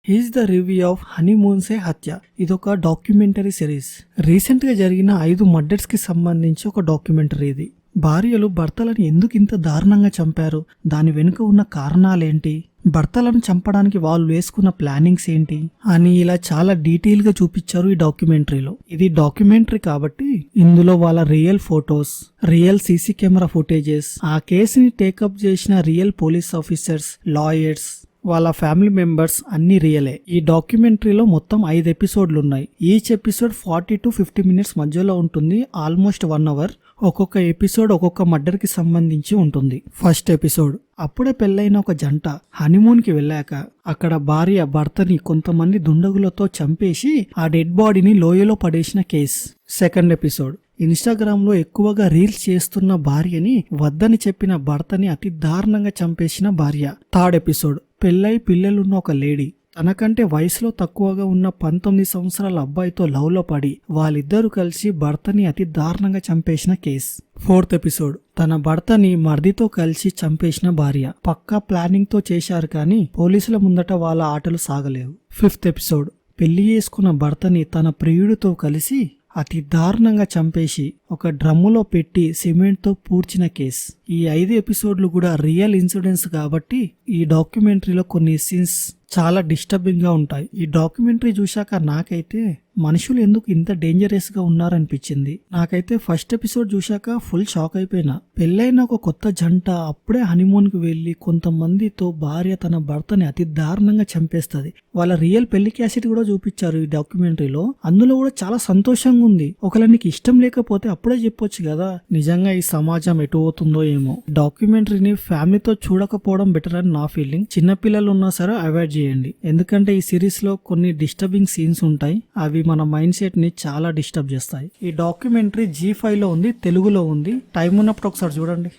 Is the review of హనీమూన్సే హత్య. ఇదొక documentary series. Recent గా జరిగిన 5 మర్డర్స్ కి సంబంధించి ఒక డాక్యుమెంటరీ ఇది. భార్యలు భర్తలను ఎందుకు ఇంత దారుణంగా చంపారు, దాని వెనుక ఉన్న కారణాలేంటి, భర్తలను చంపడానికి వాళ్ళు వేసుకున్న ప్లానింగ్స్ ఏంటి అని ఇలా చాలా డీటెయిల్ గా చూపించారు ఈ డాక్యుమెంటరీలో. ఇది డాక్యుమెంటరీ కాబట్టి ఇందులో వాళ్ళ real photos, real CC camera footages, ఆ కేసుని టేకప్ చేసిన రియల్ పోలీస్ ఆఫీసర్స్, లాయర్స్, వాళ్ళ ఫ్యామిలీ మెంబర్స్ అన్ని రియలే. ఈ డాక్యుమెంటరీలో మొత్తం 5 ఎపిసోడ్లు ఉన్నాయి. ఈచ్ ఎపిసోడ్ 40 to 50 minutes మధ్యలో ఉంటుంది. Almost 1 hour. ఒక్కొక్క ఎపిసోడ్ ఒక్కొక్క మర్డర్ కి సంబంధించి ఉంటుంది. ఫస్ట్ ఎపిసోడ్, అప్పుడే పెళ్ళైన ఒక జంట హనీమూన్ కి వెళ్ళాక అక్కడ భార్య భర్తని కొంతమంది దుండగులతో చంపేసి ఆ డెడ్ బాడీని లోయలో పడేసిన కేస్. సెకండ్ ఎపిసోడ్, ఇన్స్టాగ్రామ్ లో ఎక్కువగా రీల్స్ చేస్తున్న భార్యని వద్దని చెప్పిన భర్తని అతి దారుణంగా చంపేసిన భార్య. థర్డ్ ఎపిసోడ్, పెళ్ళై పిల్లలున్న ఒక లేడీ తనకంటే వయసులో తక్కువగా ఉన్న 19 సంవత్సరాల అబ్బాయితో లవ్ లో పడి వాళ్ళిద్దరూ కలిసి భర్తని అతి దారుణంగా చంపేసిన కేస్. ఫోర్త్ ఎపిసోడ్, తన భర్తని మర్దితో కలిసి చంపేసిన భార్య. పక్కా ప్లానింగ్ తో చేశారు కానీ పోలీసుల ముందట వాళ్ళ ఆటలు సాగలేవు. ఫిఫ్త్ ఎపిసోడ్, పెళ్లి చేసుకున్న భర్తని తన ప్రియుడితో కలిసి అతి దారుణంగా చంపేసి ఒక డ్రమ్ములో పెట్టి సిమెంట్ తో పూడ్చిన కేస్. ఈ 5 ఎపిసోడ్లు కూడా రియల్ ఇన్సిడెంట్స్ కాబట్టి ఈ డాక్యుమెంటరీలో కొన్ని సీన్స్ చాలా డిస్టర్బింగ్ గా ఉంటాయి. ఈ డాక్యుమెంటరీ చూశాక నాకైతే మనుషులు ఎందుకు ఇంత డేంజరస్ గా ఉన్నారనిపించింది. నాకైతే ఫస్ట్ ఎపిసోడ్ చూశాక ఫుల్ షాక్ అయిపోయినా. పెళ్ళైన ఒక కొత్త జంట అప్పుడే హనీమూన్ కి వెళ్లి కొంతమందితో భార్య తన భర్తని అతి దారుణంగా చంపేస్తుంది. వాళ్ళ రియల్ పెళ్లి క్యాసెట్ కూడా చూపించారు ఈ డాక్యుమెంటరీలో. అందులో కూడా చాలా సంతోషంగా ఉంది. ఒకవేళ నీకు ఇష్టం లేకపోతే అప్పుడే చెప్పొచ్చు కదా. నిజంగా ఈ సమాజం ఎటు పోతుందో ఏమో. డాక్యుమెంటరీని ఫ్యామిలీతో చూడకపోవడం బెటర్ అని నా ఫీలింగ్. చిన్నపిల్లలు ఉన్నా సరే అవాయిడ్ చేయండి. ఎందుకంటే ఈ సిరీస్ లో కొన్ని డిస్టర్బింగ్ సీన్స్ ఉంటాయి. అవి మన మైండ్ సెట్ ని చాలా డిస్టర్బ్ చేస్తాయి. ఈ డాక్యుమెంటరీ G5 లో ఉంది, తెలుగులో ఉంది. టైం ఉన్నప్పుడు ఒకసారి చూడండి.